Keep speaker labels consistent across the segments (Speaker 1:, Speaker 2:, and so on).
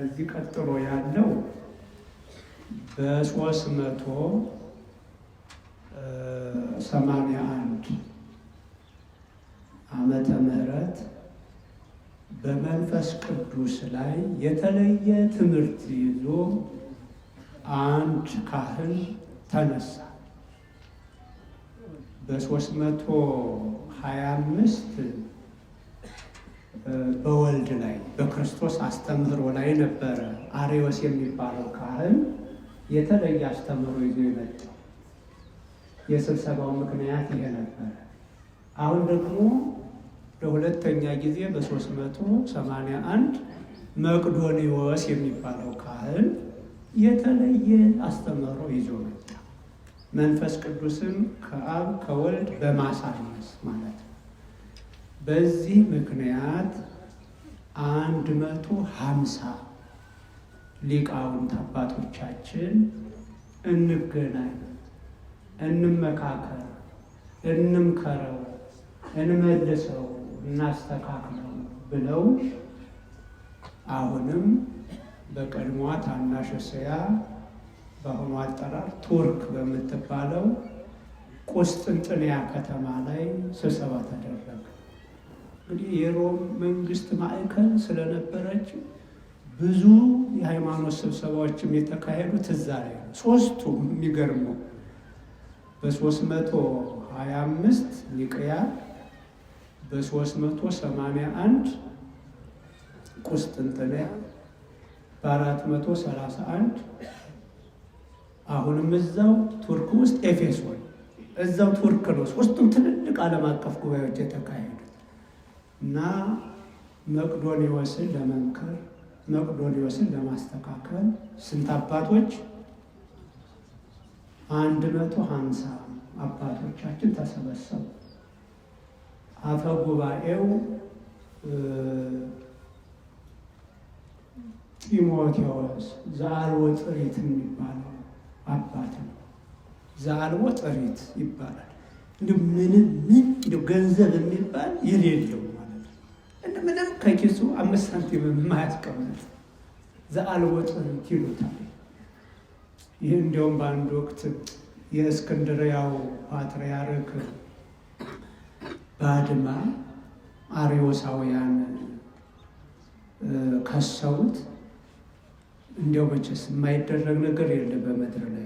Speaker 1: ከዚህ ቀጥሎ ያለው በ381 ዓመተ ምህረት በመንፈስ ቅዱስ ላይ የተለየ ትምህርት ይዞ አንድ ካህን ተነሳ። በ325 በወልድ ላይ በክርስቶስ አስተምህሮ ላይ ነበረ አርዮስ የሚባለው ካህን የተለየ አስተምህሮ ይዞ የመጣው። የስብሰባው ምክንያት ይሄ ነበረ። አሁን ደግሞ ለሁለተኛ ጊዜ በ381 መቅዶኒዎስ የሚባለው ካህን የተለየ አስተምህሮ ይዞ መጣ። መንፈስ ቅዱስን ከአብ ከወልድ በማሳነስ ማለት ነው። በዚህ ምክንያት 150 ሊቃውንት አባቶቻችን እንገናኝ፣ እንመካከር፣ እንምከረው፣ እንመልሰው፣ እናስተካክለው ብለው አሁንም በቀድሞዋ ታናሽ እስያ በአሁኑ አጠራር ቱርክ በምትባለው ቁስጥንጥንያ ከተማ ላይ ስብሰባ ተደረገ። እንግዲህ የሮም መንግስት ማዕከል ስለነበረች ብዙ የሃይማኖት ስብሰባዎችም የተካሄዱት እዛ ላይ ነው። ሶስቱም የሚገርመው በ325 ኒቅያ፣ በ381 ቁስጥንጥንያ፣ በ431 አሁንም እዛው ቱርክ ውስጥ ኤፌሶን፣ እዛው ቱርክ ነው። ሶስቱም ትልልቅ ዓለም አቀፍ ጉባኤዎች የተካሄዱት እና መቅዶኒዎስን ለመምከር መቅዶኒዎስን ለማስተካከል ስንት አባቶች 150 አባቶቻችን ተሰበሰቡ። አፈ ጉባኤው ጢሞቴዎስ ዘአልቦ ጥሪት የሚባለው አባት ነው። ዘአልቦ ጥሪት ይባላል። ምንም ገንዘብ የሚባል የሌለው ማለት ነው። ምንም ከኪሱ 5 ሳንቲም የማያስቀምጥ ዘአልቦ ጥሪት ይሉታል። ይህ እንዲያውም በአንድ ወቅት የእስክንድርያው ፓትርያርክ ባድማ አርዮሳውያን ከሰውት፣ እንዲያው መቼስ የማይደረግ ነገር የለም በምድር ላይ።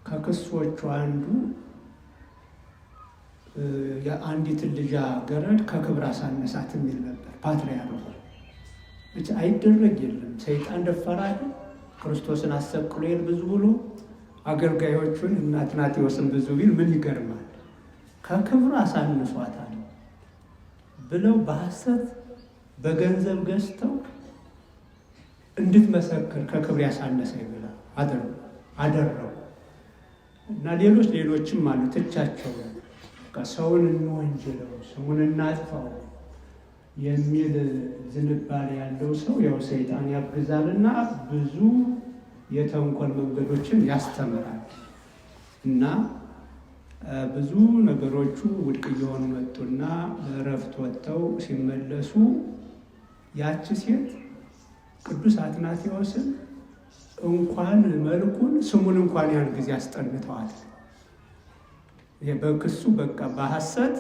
Speaker 1: ከክሶቹ አንዱ የአንዲትን ልጃገረድ ከክብር አሳነሳት የሚል ነበር። ፓትርያርኩ አይደረግ የለም ሰይጣን ደፈራል። ክርስቶስን አሰቅሎ ይል ብዙ ብሎ አገልጋዮቹን እና አትናቴዎስን ብዙ ቢል ምን ይገርማል? ከክብር አሳንሷታል ብለው በሐሰት በገንዘብ ገዝተው እንድትመሰክር ከክብር ያሳነሰ ይብላ አደረጉ። እና ሌሎችም አሉ። ትቻቸው ሰውን እንወንጅለው፣ ስሙን እናጥፋው የሚል ዝንባሌ ያለው ሰው ያው ሰይጣን ያግዛልና ብዙ የተንኮል መንገዶችን ያስተምራል። እና ብዙ ነገሮቹ ውድቅ እየሆኑ መጡና እረፍት ወጥተው ሲመለሱ ያቺ ሴት ቅዱስ አትናቴዎስን እንኳን መልኩን ስሙን እንኳን ያን ጊዜ አስጠንተዋል። በክሱ በቃ በሐሰት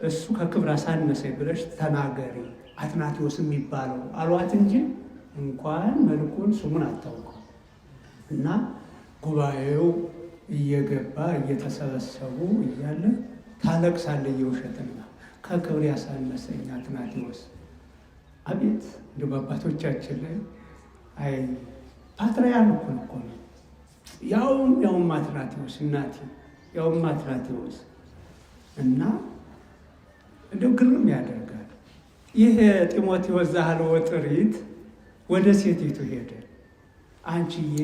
Speaker 1: እሱ ከክብር አሳነሰኝ ብለሽ ተናገሪ አትናቴዎስ የሚባለው አሏት እንጂ እንኳን መልኩን ስሙን አታውቀው። እና ጉባኤው እየገባ እየተሰበሰቡ እያለ ታለቅሳለ የውሸትና ከክብር ያሳነሰኝ አትናቴዎስ። አቤት እንደ በአባቶቻችን ላይ አይ ፓትርያርኩ እኮ ነው ያውም አትናቴዎስ እናቴ ያውም አትናቴዎስ። እና እንደው ግርም ያደርጋል። ይህ ጢሞቴዎስ ዘአልቦ ጥሪት ወደ ሴቲቱ ሄደ። አንቺዬ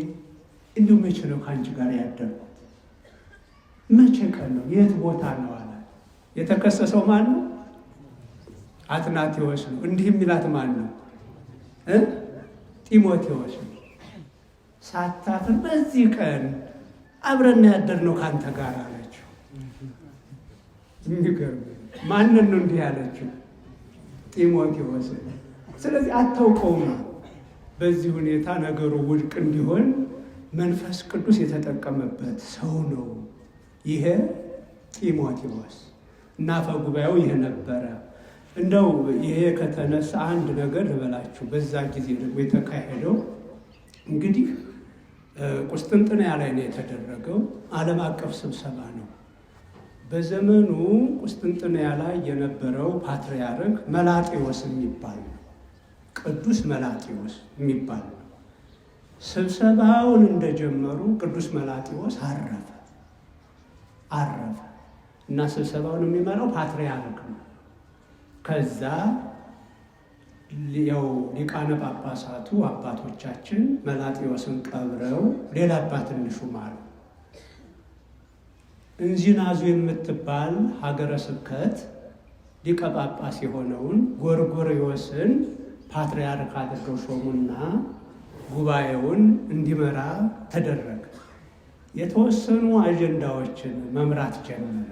Speaker 1: እንዲሁ መቼ ነው ከአንቺ ጋር ያደርኩት? መቼ ቀን ነው? የት ቦታ ነው አለ። የተከሰሰው ማን ነው? አትናቴዎስ ነው። እንዲህ የሚላት ማን ነው? ጢሞቴዎስ ነው። ሳታፍር በዚህ ቀን አብረን ያደርነው ከአንተ ጋር አለችው። የሚገርም ማንን ነው እንዲህ ያለችው? ጢሞቴዎስ። ስለዚህ አታውቀውም። በዚህ ሁኔታ ነገሩ ውድቅ እንዲሆን መንፈስ ቅዱስ የተጠቀመበት ሰው ነው ይሄ ጢሞቴዎስ እና አፈ ጉባኤው ይሄ ነበረ። እንደው ይሄ ከተነሳ አንድ ነገር ልበላችሁ። በዛ ጊዜ ደግሞ የተካሄደው እንግዲህ ቁስጥንጥንያ ላይ ነው የተደረገው። ዓለም አቀፍ ስብሰባ ነው። በዘመኑ ቁስጥንጥንያ ላይ የነበረው ፓትርያርክ መላጤዎስ የሚባል ነው። ቅዱስ መላጤዎስ የሚባል ነው። ስብሰባውን እንደጀመሩ ቅዱስ መላጤዎስ አረፈ እና ስብሰባውን የሚመራው ፓትርያርክ ነው። ከዛ ያው ሊቃነ ጳጳሳቱ አባቶቻችን መላጤዎስን ቀብረው ሌላ አባት እንሹማሉ። እንዚናዙ የምትባል ሀገረ ስብከት ሊቀ ጳጳስ የሆነውን ጎርጎርዮስን ፓትርያርክ አድርገው ሾሙና ጉባኤውን እንዲመራ ተደረገ። የተወሰኑ አጀንዳዎችን መምራት ጀመረ።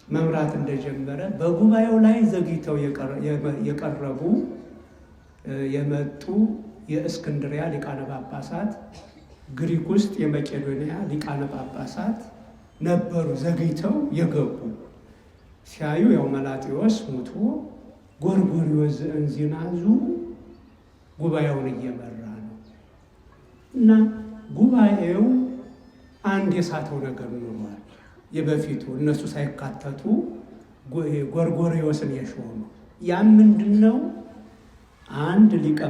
Speaker 1: መምራት እንደጀመረ በጉባኤው ላይ ዘግይተው የቀረቡ የመጡ የእስክንድሪያ ሊቃነ ጳጳሳት፣ ግሪክ ውስጥ የመቄዶንያ ሊቃነ ጳጳሳት ነበሩ። ዘግይተው የገቡ ሲያዩ ያው መላጤዎስ ሙቶ ጎርጎርዮስ ዘእንዚናዙ ጉባኤውን እየመራ ነው እና ጉባኤው አንድ የሳተው ነገር ኖሯል። የበፊቱ እነሱ ሳይካተቱ ጎርጎርዮስን የሾሙ ያም ምንድን ነው? አንድ ሊቀ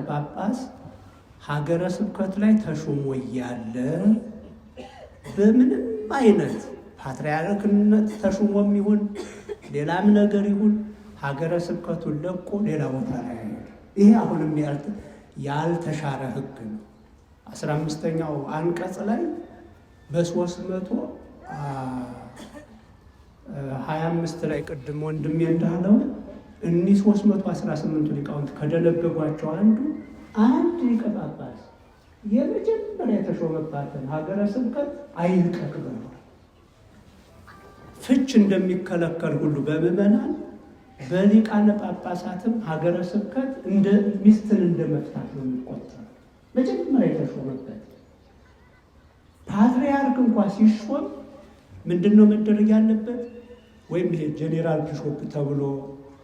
Speaker 1: ጳጳስ ሀገረ ስብከት ላይ ተሾሞ እያለ በምንም አይነት ፓትርያርክነት ተሾሞም ይሁን ሌላም ነገር ይሁን ሀገረ ስብከቱን ለቆ ሌላ ቦታ ላይ ይሄ አሁንም ያልተሻረ ሕግ ነው። 15ኛው አንቀጽ ላይ በ325 ላይ ቅድም ወንድሜ እንዳለው እኒህ 318 ሊቃውንት ከደነገጓቸው አንድ ሊቀ ጳጳስ የመጀመሪያ የተሾመባትን ሀገረ ስብከት አይልቀቅ ብለዋል። ፍች እንደሚከለከል ሁሉ በምዕመናን በሊቃነ ጳጳሳትም ሀገረ ስብከት እንደ ሚስትን እንደ መፍታት ነው የሚቆጠረው። መጀመሪያ የተሾመበት ፓትርያርክ እንኳ ሲሾም ምንድን ነው መደረግ ያለበት? ወይም ይሄ ጄኔራል ቢሾፕ ተብሎ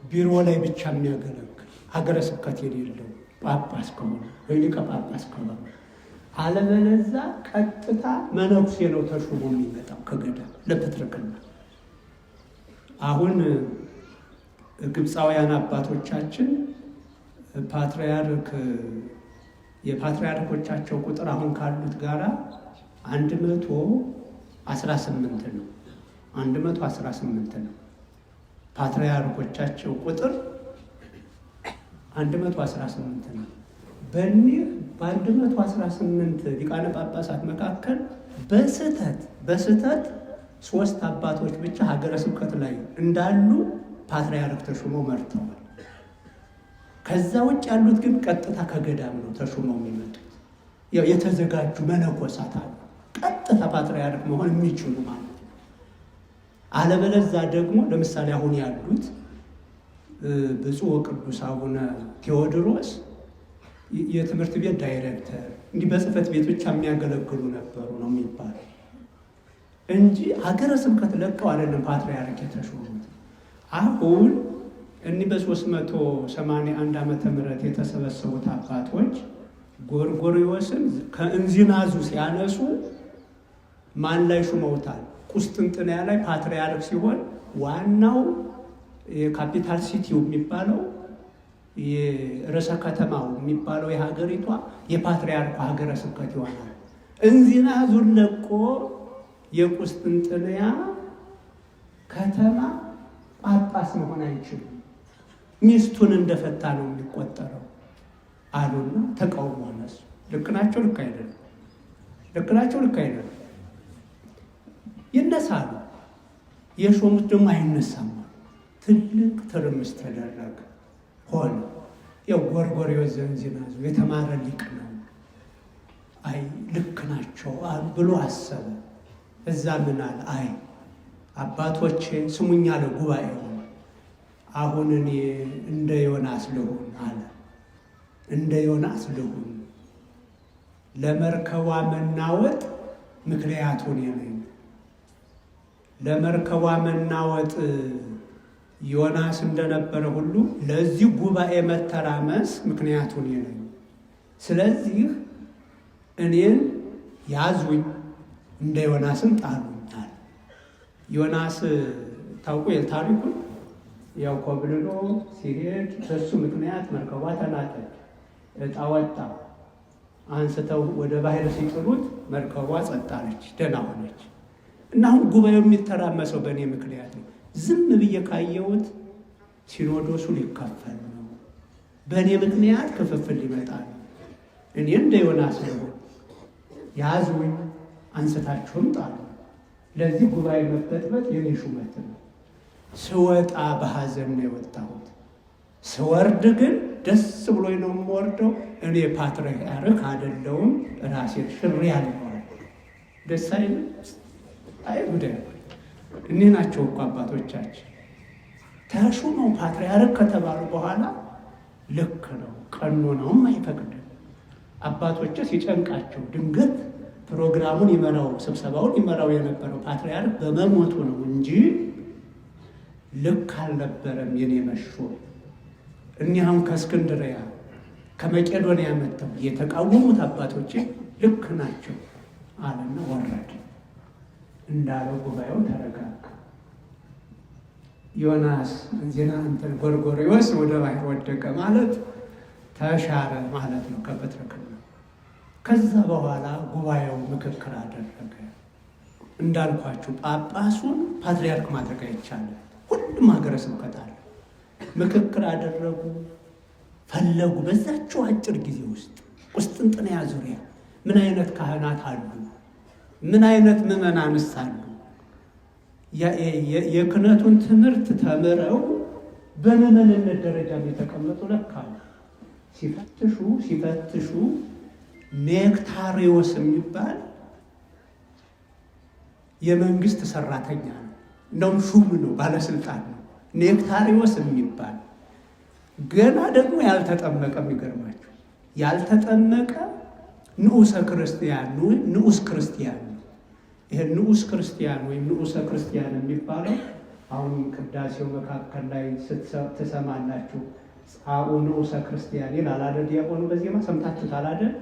Speaker 1: ቢሮ ላይ ብቻ የሚያገለግል ሀገረ ስብከት የሌለው ጳጳስ ከሆነ ወይ ሊቀ ጳጳስ ከሆነ፣ አለበለዛ ቀጥታ መነኩሴ ነው ተሾሞ የሚመጣው ከገዳም ለፕትርክና። አሁን ግብፃውያን አባቶቻችን የፓትርያርኮቻቸው ቁጥር አሁን ካሉት ጋራ 118 ነው። 118 ነው ፓትርያርኮቻቸው ቁጥር 118 ነው። በእኒህ በ118 ሊቃነ ጳጳሳት መካከል በስህተት 3 አባቶች ብቻ ሀገረ ስብከት ላይ እንዳሉ ፓትርያርክ ተሾመው መርተዋል። ከዛ ውጭ ያሉት ግን ቀጥታ ከገዳም ነው ተሾመው የሚመጡት። ያው የተዘጋጁ መነኮሳት አሉ ቀጥታ ፓትርያርክ መሆን የሚችሉ ማለት ነው። አለበለዛ ደግሞ ለምሳሌ አሁን ያሉት ብፁዕ ወቅዱስ አቡነ ቴዎድሮስ የትምህርት ቤት ዳይሬክተር እንዲህ በጽህፈት ቤት ብቻ የሚያገለግሉ ነበሩ ነው የሚባለው እንጂ ሀገረ ስብከት ለቀው አይደለም ፓትርያርክ የተሾሙት። አሁን እኒህ በ381 ዓመተ ምህረት የተሰበሰቡት አባቶች ጎርጎርዮስን ከእንዚናዙ ሲያነሱ ማን ላይ ሹመውታል? ቁስጥንጥንያ ላይ ፓትርያርክ ሲሆን ዋናው የካፒታል ሲቲው የሚባለው የርዕሰ ከተማው የሚባለው የሀገሪቷ የፓትርያርኩ ሀገረ ስብከት ይሆናል። እንዚናዙን ለቆ የቁስጥንጥንያ ከተማ ጳጳስ መሆን አይችልም፣ ሚስቱን እንደፈታ ነው የሚቆጠረው አሉና ተቃውሞ አነሱ። ልክ ናቸው? ልክ አይደለም? ልክ ናቸው? ልክ አይደለም? ይነሳሉ። የሾሙት ደግሞ አይነሳም። ትልቅ ትርምስ ተደረገ ሆነ። ያው ጎርጎርዮስ ዘእንዚናዙ የተማረ ሊቅ ነው፣ አይ ልክ ናቸው ብሎ አሰበ። እዛ ምን አለ? አይ አባቶቼ ስሙኝ አለ ጉባኤው። አሁን እኔ እንደ ዮናስ ልሁን አለ። እንደ ዮናስ ልሁን፣ ለመርከቧ መናወጥ ምክንያቱ እኔ ነኝ። ለመርከቧ መናወጥ ዮናስ እንደነበረ ሁሉ ለዚህ ጉባኤ መተራመስ ምክንያቱ እኔ ነኝ። ስለዚህ እኔን ያዙኝ፣ እንደ ዮናስም ጣሉኛል። ዮናስ ታውቁ የታሪኩን ያው ኮብልሎ ሲሄድ በሱ ምክንያት መርከቧ ተናጠች፣ ዕጣ ወጣ። አንስተው ወደ ባህር ሲጥሉት መርከቧ ጸጥ አለች፣ ደህና ሆነች። እና አሁን ጉባኤው የሚተራመሰው በእኔ ምክንያት ነው። ዝም ብዬ ካየሁት ሲኖዶሱ ሊከፈል ነው፣ በእኔ ምክንያት ክፍፍል ሊመጣ ነው። እኔ እንደ ዮናስ ነው፣ ያዙኝ አንስታችሁም ጣሉ። ለዚህ ጉባኤ መበጥበጥ የኔ ሹመት ነው። ስወጣ በሐዘን ነው የወጣሁት፣ ስወርድ ግን ደስ ብሎኝ ነው የምወርደው። እኔ ፓትርያርክ አይደለሁም፣ ራሴን ሽሬ ያለዋል። ደስ አይልም? አይ ጉዳይ እኒህ ናቸው እኮ አባቶቻችን ተሹመው ፓትርያርክ ከተባሉ በኋላ ልክ ነው፣ ቀኖናውም አይፈቅድም። አባቶች ሲጨንቃቸው ድንገት ፕሮግራሙን ይመራው ስብሰባውን ይመራው የነበረው ፓትርያርክ በመሞቱ ነው እንጂ ልክ አልነበረም የኔ መሾም። እኒያም ከእስክንድርያ ከመቄዶንያ መጥተው የተቃወሙት አባቶች ልክ ናቸው አለና ወረደ። እንዳለው ጉባኤው ተረጋጋ። ዮናስ ዜና እንትን ጎርጎርዮስ ወደ ባህር ወደቀ ማለት ተሻረ ማለት ነው ከፕትርክና። ከዛ በኋላ ጉባኤው ምክክር አደረገ። እንዳልኳችሁ ጳጳሱን ፓትርያርክ ማድረግ አይቻልም። ሁሉም ሀገረ ስብከት አለ። ምክክር አደረጉ፣ ፈለጉ። በዛቸው አጭር ጊዜ ውስጥ ቁስጥንጥንያ ዙሪያ ምን አይነት ካህናት አሉ? ምን አይነት ምዕመናንስ አሉ? የክህነቱን ትምህርት ተምረው በምዕመንነት ደረጃ የተቀመጡ ለካ ሲፈትሹ ኔክታሪዎስ የሚባል የመንግስት ሰራተኛ ነው። እንደውም ሹም ነው፣ ባለስልጣን ነው። ኔክታሪዎስ የሚባል ገና ደግሞ ያልተጠመቀ፣ የሚገርማቸው ያልተጠመቀ ንዑስ ክርስቲያን ነው። ይሄ ንዑስ ክርስቲያን ወይም ንዑሰ ክርስቲያን የሚባለው አሁን ቅዳሴው መካከል ላይ ትሰማላችሁ። ጻኡ ንዑሰ ክርስቲያን ይላል አይደል? ዲያቆኑ በዜማ ሰምታችሁታል አይደል?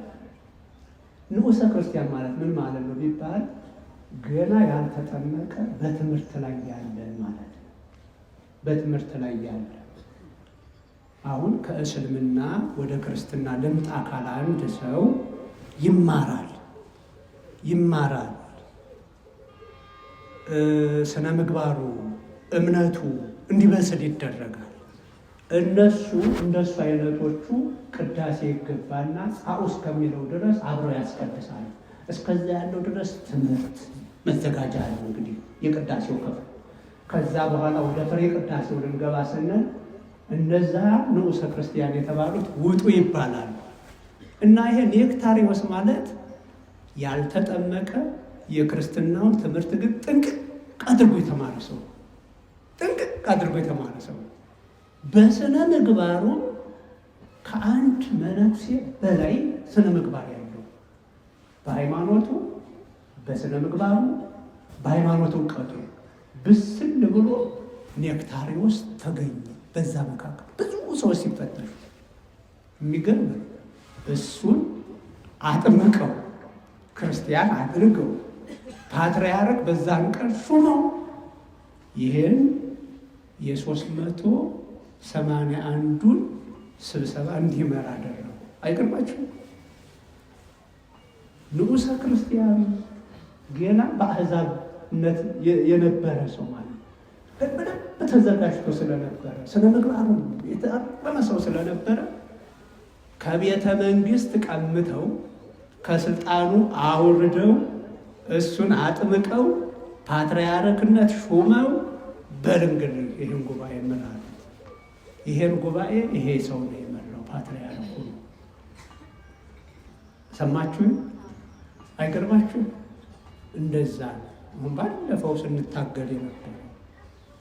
Speaker 1: ንዑሰ ክርስቲያን ማለት ምን ማለት ነው ቢባል ገና ያልተጠመቀ በትምህርት ላይ ያለ ማለት ነው። በትምህርት ላይ ያለ አሁን ከእስልምና ወደ ክርስትና ልምጣ ካለ አንድ ሰው ይማራል፣ ስነ ምግባሩ እምነቱ እንዲበስል ይደረጋል። እንደሱ አይነቶቹ ቅዳሴ ይገባና ጻኡ እስከሚለው ድረስ አብረው ያስቀድሳሉ። እስከዛ ያለው ድረስ ትምህርት መዘጋጃ አለ። እንግዲህ የቅዳሴው ክፍል ከዛ በኋላ ወደ ፍሬ ቅዳሴው ልንገባ ስንል እነዛ ንዑሰ ክርስቲያን የተባሉት ውጡ ይባላሉ። እና ይሄ ኔክታሪዎስ ማለት ያልተጠመቀ የክርስትናውን ትምህርት ግን ጥንቅቅ አድርጎ የተማረ ሰው በስነ ምግባሩ ከአንድ መነኩሴ በላይ ስነ ምግባር ያለው በሃይማኖቱ፣ በስነ ምግባሩ፣ በሃይማኖቱ እውቀቱ ብስል ብሎ ኔክታሪዎስ ተገኘ። በዛ መካከል ብዙ ሰዎች ሲፈተሹ የሚገርም እሱን አጥምቀው ክርስቲያን አድርገው ፓትርያርክ በዛን ቀን ሹመው ይህን የ381ዱን ስብሰባ እንዲመራ አደረጉ። አይቀርባችሁም? ንዑሰ ክርስቲያን ገና በአሕዛብነት የነበረ ሰው ማለት በደንብ ተዘጋጅቶ ስለነበረ ስነ ምግባሩ የተጠመመ ሰው ስለነበረ ከቤተ መንግስት ቀምተው ከስልጣኑ አውርደው እሱን አጥምቀው ፓትርያርክነት ሹመው በልንግል ይህን ጉባኤ መራል። ይሄን ጉባኤ ይሄ ሰው ነው የመራው፣ ፓትርያርኩ ነው። ሰማችሁ? አይገርማችሁ? እንደዛ ነው። አሁን ባለፈው ስንታገል የነበረ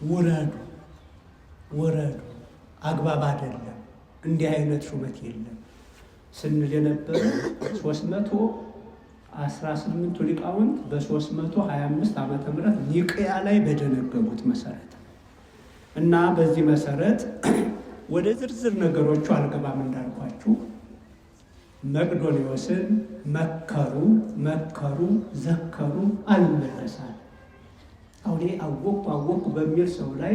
Speaker 1: ውረዱ ውረዱ፣ አግባብ አይደለም፣ እንዲህ አይነት ሹመት የለም ስንል የነበረ 318ቱ ሊቃውንት በ325 ዓመተ ምህረት ኒቅያ ላይ በደነገጉት መሰረት እና በዚህ መሰረት ወደ ዝርዝር ነገሮቹ አልገባም እንዳልኳችሁ መቅዶንዮስን መከሩ ዘከሩ አልመለሳል። አሁን አወቁ በሚል ሰው ላይ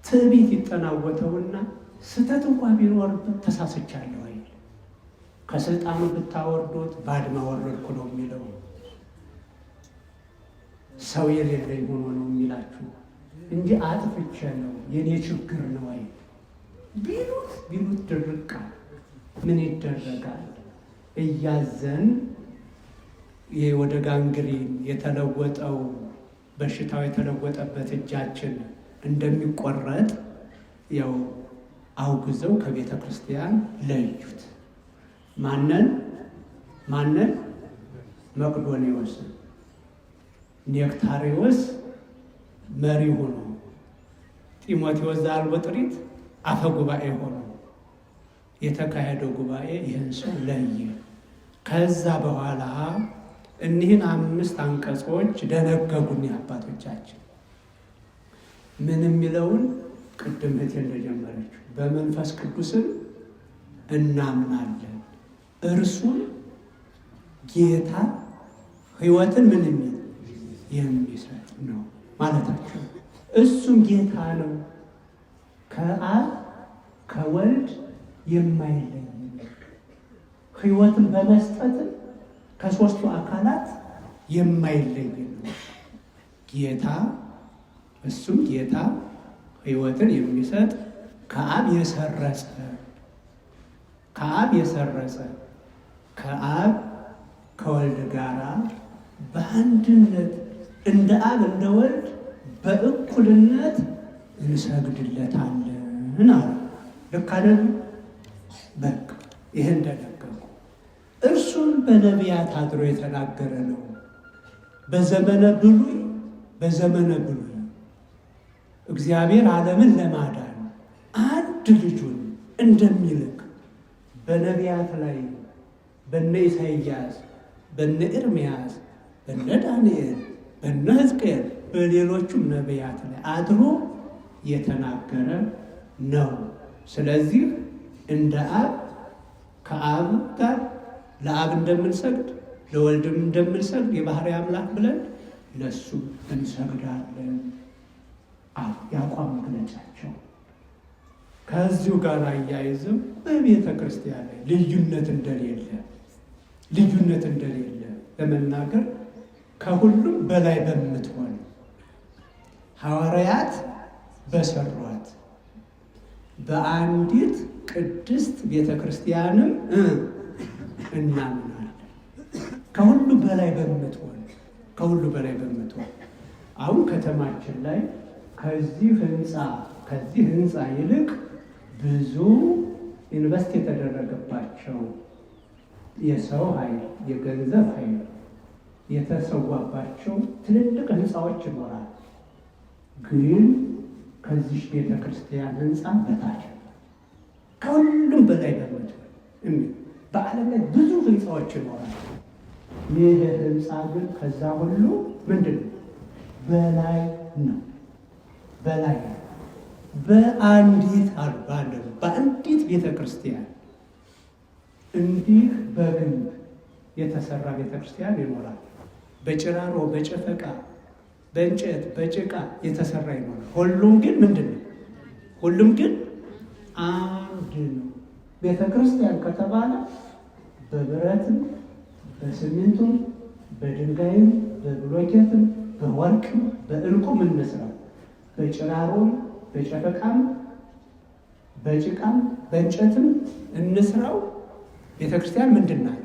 Speaker 1: ትዕቢት ይጠናወተውና ስተት እንኳን ቢኖርበት ተሳስቻለሁ አይል። ከስልጣኑ ብታወርዶት ባድማ ወረድኩ ነው የሚለው። ሰው የሌለኝ ሆኖ ነው የሚላችሁ እንጂ አጥፍቼ ነው የኔ ችግር ነው አይል። ቢሉት ድርቃ ምን ይደረጋል? እያዘን ወደ ጋንግሪን የተለወጠው በሽታው የተለወጠበት እጃችን እንደሚቆረጥ ያው አውግዘው ከቤተ ክርስቲያን ለዩት። ማንን? መቅዶንዮስን። ኔክታሪዎስ መሪ ሆኖ ጢሞቴዎስ ዘአልቦጥሪት አፈ ጉባኤ ሆኖ የተካሄደው ጉባኤ ይህን ሰው ለየ። ከዛ በኋላ እኒህን 5 አንቀጾች ደነገጉን አባቶቻችን። ምን የሚለውን ቅድም እህቴ እንደጀመረችው በመንፈስ ቅዱስም እናምናለን፣ እርሱን ጌታ ሕይወትን ምን የሚሰጥ ነው ማለታቸው። እሱም ጌታ ነው፣ ከአብ ከወልድ የማይለይ ሕይወትን በመስጠትም ከሦስቱ አካላት የማይለይ ነው ጌታ። እሱም ጌታ ሕይወትን የሚሰጥ ከአብ የሰረጸ ከአብ ከወልድ ጋራ በአንድነት እንደ አብ እንደ ወልድ በእኩልነት እንሰግድለታለን አለ። ልክ አይደል? በቃ ይህን እንደነገርኩ እርሱም በነቢያት አድሮ የተናገረ ነው። በዘመነ ብሉይ እግዚአብሔር ዓለምን ለማዳን አንድ ልጁን እንደሚልክ በነቢያት ላይ በነ ኢሳይያስ፣ በነ ኤርምያስ፣ በነ ዳንኤል፣ በነ ሕዝቅኤል በሌሎቹም ነቢያት ላይ አድሮ የተናገረ ነው። ስለዚህ እንደ አብ ከአብ ጋር ለአብ እንደምንሰግድ ለወልድም እንደምንሰግድ የባህሪ አምላክ ብለን ለሱ እንሰግዳለን። የአቋም መግለጫቸው። ከዚሁ ጋር አያይዘው በቤተ ክርስቲያን ላይ ልዩነት እንደሌለ ለመናገር ከሁሉም በላይ በምትሆን ሐዋርያት በሰሯት በአንዲት ቅድስት ቤተ ክርስቲያንም እናምናለን። ከሁሉ በላይ በምትሆን አሁን ከተማችን ላይ ከዚህ ህንፃ ይልቅ ብዙ ኢንቨስት የተደረገባቸው የሰው ኃይል፣ የገንዘብ ኃይል የተሰዋባቸው ትልልቅ ህንፃዎች ይኖራል። ግን ከዚህ ቤተ ክርስቲያን ህንፃ በታች ከሁሉም በላይ በምትሆን በዓለም ላይ ብዙ ህንፃዎች ይኖራል። ይህ ህንፃ ግን ከዛ ሁሉ ምንድን ነው? በላይ ነው። በአንዲት ቤተ ክርስቲያን እንዲህ በግንብ የተሰራ ቤተ ክርስቲያን ይኖራል። በጭራሮ፣ በጨፈቃ፣ በእንጨት፣ በጭቃ የተሰራ ይኖራል። ሁሉም ግን ምንድን ነው? ሁሉም ግን አንድ ነው። ቤተ ክርስቲያን ከተባለ በብረትም፣ በሲሚንቶም፣ በድንጋይም፣ በብሎኬትም፣ በወርቅም፣ በዕንቁም እንስራው፣ በጭራሮም፣ በጨፈቃም፣ በጭቃም፣ በእንጨትም እንስራው። ቤተ ክርስቲያን ምንድን ናት?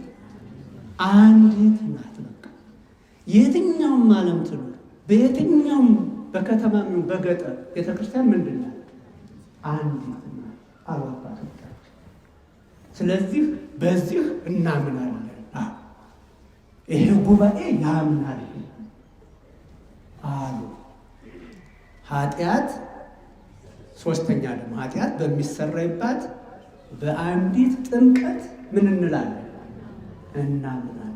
Speaker 1: አንዲት ናት። በቃ የትኛውም ዓለም ትኑር፣ በየትኛውም በከተማም በገጠር ቤተ ክርስቲያን ምንድን ናት? አንዲት ናት አሉ አባቶቻችን። ስለዚህ በዚህ እናምናለን። ይሄ ጉባኤ ያምናል አሉ። ኃጢአት ሶስተኛ ደግሞ ኃጢአት በሚሰረይባት በአንዲት ጥምቀት ምን እንላለን? እናምናለን።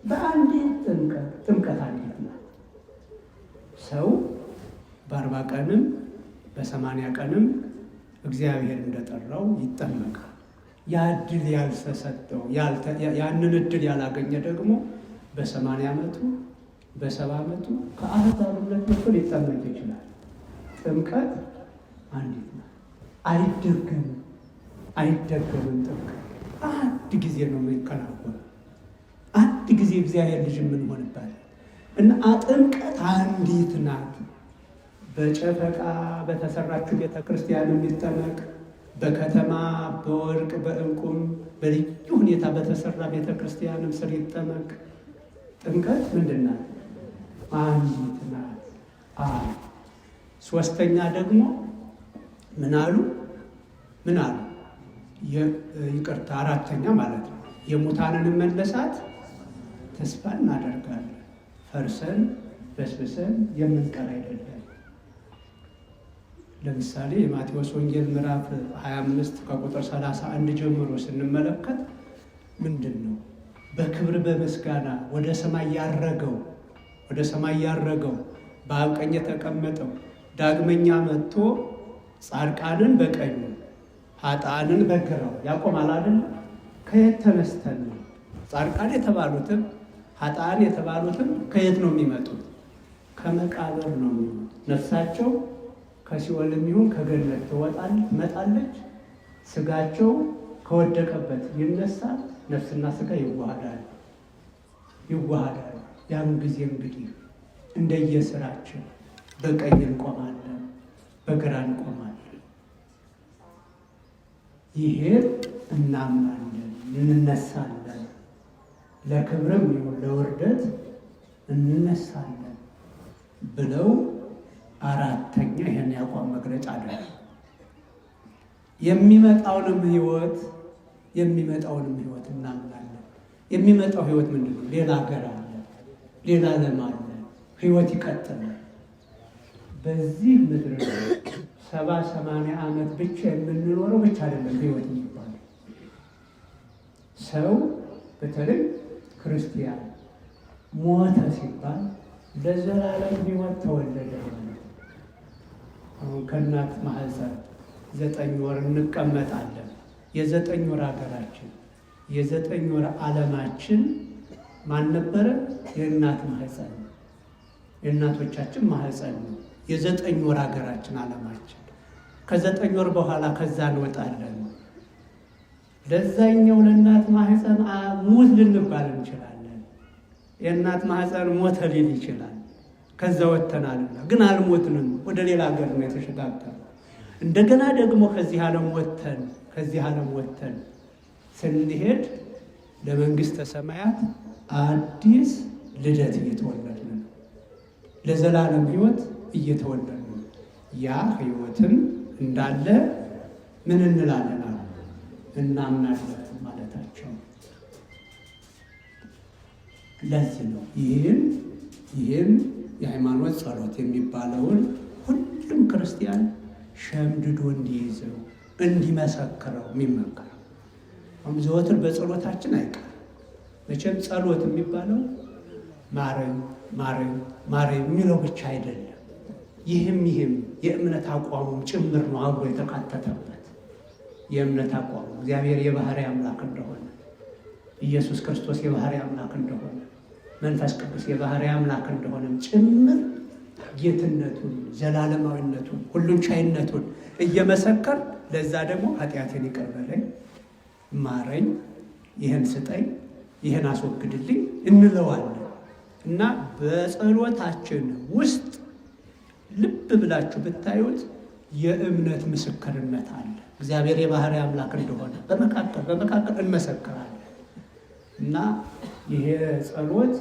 Speaker 1: በአንዲት ጥምቀት አንዲት ናት። ሰው በ40 ቀንም በ80 ቀንም እግዚአብሔር እንደጠራው ይጠመቃል። ያ እድል ያልተሰጠው ያንን እድል ያላገኘ ደግሞ በ80 ዓመቱ በ70 ዓመቱ ከአሕዛብነት መጥቶ ሊጠመቅ ይችላል። ጥምቀት አንዲት ናት። አይደገምም። ጥምቀት አንድ ጊዜ ነው የሚከናወነው። አንድ ጊዜ እግዚአብሔር ልጅ የምንሆንባት እና ጥምቀት አንዲት ናት። በጨፈቃ በተሰራችው ቤተ ክርስቲያን የሚጠመቅ፣ በከተማ በወርቅ በዕንቁም በልዩ ሁኔታ በተሰራ ቤተ ክርስቲያንም ስር ይጠመቅ። ጥምቀት ምንድን ናት? አንዲት ናት። ሶስተኛ ደግሞ ምን አሉ? ይቅርታ፣ አራተኛ ማለት ነው። የሙታንን መነሳት ተስፋ እናደርጋለን። ፈርሰን በስብሰን የምንቀር አይደለም። ለምሳሌ የማቴዎስ ወንጌል ምዕራፍ 25 ከቁጥር 31 ጀምሮ ስንመለከት ምንድን ነው? በክብር በምስጋና ወደ ሰማይ ያረገው በአብ ቀኝ የተቀመጠው ዳግመኛ መጥቶ ጻድቃንን በቀኙ ኃጥአንን በግራው ያቆማል አይደል? ከየት ተነስተን ነው? ጻድቃን የተባሉትም ኃጥአን የተባሉትም ከየት ነው የሚመጡት? ከመቃብር ነው የሚመጡት። ነፍሳቸው ከሲኦልም ይሁን ከገነት ትመጣለች። ስጋቸው ከወደቀበት ይነሳል። ነፍስና ስጋ ይዋሃዳሉ። ያን ጊዜ እንግዲህ እንደየስራችን በቀኝ እንቆማለን፣ በግራ እንቆማለን። ይሄን እናምናለን፣ እንነሳለን። ለክብርም ይሁን ለውርደት እንነሳለን ብለው አራተኛ ይሄን ያቋም መግለጫ አለ። የሚመጣውንም ህይወት እናምናለን። የሚመጣው ህይወት ምንድን ነው? ሌላ ሀገር አለ፣ ሌላ ዓለም አለ። ህይወት ይቀጥላል። በዚህ ምድር 70-80 ዓመት ብቻ የምንኖረው ብቻ አይደለም ህይወት የሚባለው። ሰው በተለይ ክርስቲያን ሞተ ሲባል ለዘላለም ህይወት ተወለደ ማለት ነው። አሁን ከእናት ማህፀን 9 ወር እንቀመጣለን። የ9 ወር ሀገራችን የ9 ወር ዓለማችን ማን ነበረ? የእናት ማህፀን ነው። የእናቶቻችን ማህፀን ነው የ9 ወር ሀገራችን ዓለማችን። ከ9 ወር በኋላ ከዛ እንወጣለን። ለዛኛው ለእናት ማህፀን ሙት ልንባል እንችላለን። የእናት ማህፀን ሞተ ሊል ይችላል። ከዛ ወጥተናልና ግን አልሞትንም። ወደ ሌላ ሀገር ነው የተሸጋገርነው። እንደገና ደግሞ ከዚህ ዓለም ወጥተን ስንሄድ ለመንግስተ ሰማያት አዲስ ልደት እየተወለድን ነው። ለዘላለም ህይወት እየተወለድን ነው። ያ ህይወትም እንዳለ ምን እንላለን? እናምናለን ማለታቸው። ለዚህ ነው ይህን የሃይማኖት ጸሎት የሚባለውን ሁሉም ክርስቲያን ሸምድዶ እንዲይዘው እንዲመሰክረው የሚመከረው። አሁን ዘወትር በጸሎታችን አይቀርም። መቼም ጸሎት የሚባለው ማረኝ የሚለው ብቻ አይደለም። ይህም የእምነት አቋሙም ጭምር ነው አብሮ የተካተተበት። የእምነት አቋሙ እግዚአብሔር የባህሪ አምላክ እንደሆነ፣ ኢየሱስ ክርስቶስ የባህሪ አምላክ እንደሆነ፣ መንፈስ ቅዱስ የባህሪ አምላክ እንደሆነም ጭምር ጌትነቱን፣ ዘላለማዊነቱን፣ ሁሉን ቻይነቱን እየመሰከር ለዛ ደግሞ ኃጢአቴን ይቅር በለኝ፣ ማረኝ፣ ይህን ስጠኝ፣ ይህን አስወግድልኝ እንለዋለን። እና በጸሎታችን ውስጥ ልብ ብላችሁ ብታዩት የእምነት ምስክርነት አለ። እግዚአብሔር የባህሪ አምላክ እንደሆነ በመካከል እንመሰክራለን። እና ይሄ ጸሎት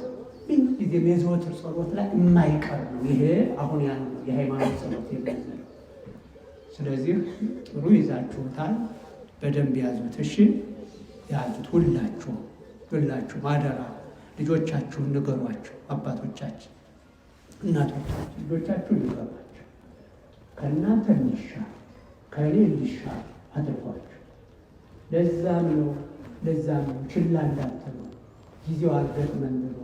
Speaker 1: ምንጊዜም የዘወትር ጸሎት ላይ የማይቀር ነው። ይሄ አሁን ያለው የሃይማኖት ጸሎት የምንለው። ስለዚህ ጥሩ ይዛችሁታል፣ በደንብ ያዙት። እሺ ያዙት። ሁላችሁ ማደራ ልጆቻችሁን ንገሯቸው። አባቶቻችን፣ እናቶቻችን ልጆቻችሁን ንገሯቸው። ከእናንተ የሚሻል ከእኔ እንዲሻል አድርጓቸው። ለዛም ነው ችላ እንዳትሉ ጊዜው አልገጥመን ብሎ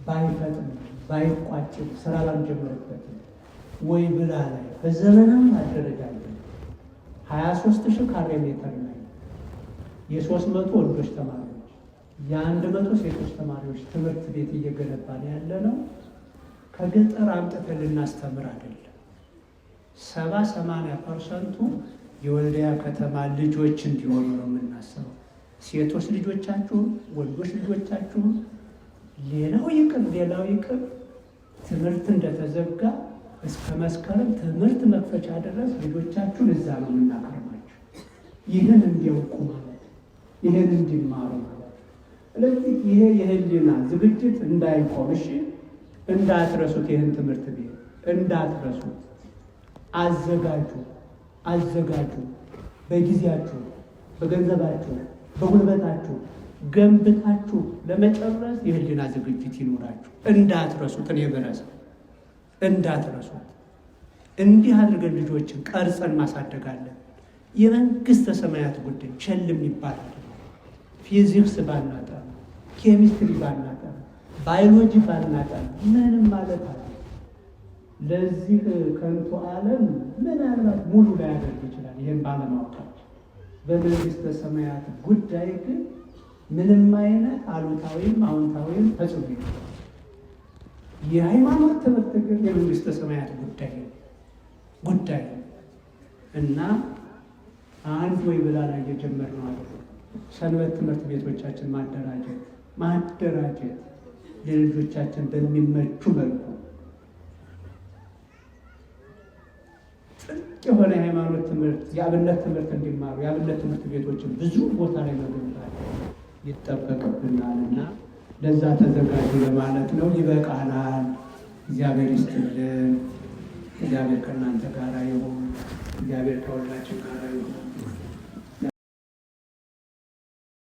Speaker 1: ባይፈጥም ባይቋጭም ስራ ባንጀምርበትም ወይ ብላ ላይ በዘመናዊ አደረጃጀት 23,000 ካሬ ሜትር ላይ የ300 ወንዶች ተማሪዎች የ100 ሴቶች ተማሪዎች ትምህርት ቤት እየገነባን ያለ ነው። ከገጠር አምጥተን ልናስተምር አይደለም። 70-80% የወልዲያ ከተማ ልጆች እንዲሆኑ ነው የምናስበው። ሴቶች ልጆቻችሁን፣ ወንዶች ልጆቻችሁን ሌላው ይቅር ትምህርት እንደተዘጋ እስከ መስከረም ትምህርት መክፈቻ ድረስ ልጆቻችሁን እዛ ነው የምናቀርባቸው። ይህን እንዲያውቁ ማለት ይህን እንዲማሩ ማለት። ስለዚህ ይሄ የህሊና ዝግጅት እንዳይቆም እሺ፣ እንዳትረሱት። ይህን ትምህርት ቤት እንዳትረሱት። አዘጋጁ። በጊዜያችሁ፣ በገንዘባችሁ፣ በጉልበታችሁ ገንብታችሁ ለመጨረስ የህሊና ዝግጅት ይኖራችሁ። እንዳትረሱት። እኔ በረሳ እንዳትረሱት። እንዲህ አድርገን ልጆችን ቀርጸን ማሳደጋለን። የመንግስተ ሰማያት ጉዳይ ቸልም ይባላል። ፊዚክስ ባናጠና፣ ኬሚስትሪ ባናጠና፣ ባዮሎጂ ባናጠና ምንም ማለት አለ። ለዚህ ከንቱ ዓለም ምናልባት ሙሉ ላይ ያደርግ ይችላል። ይህን ባለማወቃቸው በመንግስተ ሰማያት ጉዳይ ግን ምንም አይነት አሉታዊም አዎንታዊም ተጽዕኖ ይኖራል። የሃይማኖት ትምህርት ግን የመንግስተ ሰማያት ጉዳይ እና አንድ ወይ ብላ ላይ የጀመርነው አለ ሰንበት ትምህርት ቤቶቻችን ማደራጀት ለልጆቻችን በሚመቹ መልኩ ጥልቅ የሆነ የሃይማኖት ትምህርት የአብነት ትምህርት እንዲማሩ የአብነት ትምህርት ቤቶችን ብዙ ቦታ ላይ መገንባት ይጠበቅብናል እና ለዛ ተዘጋጁ ለማለት ነው። ይበቃናል። እግዚአብሔር ይስጥልን። እግዚአብሔር ከእናንተ ጋር ይሁን። እግዚአብሔር ከሁላችን ጋር ይሁን።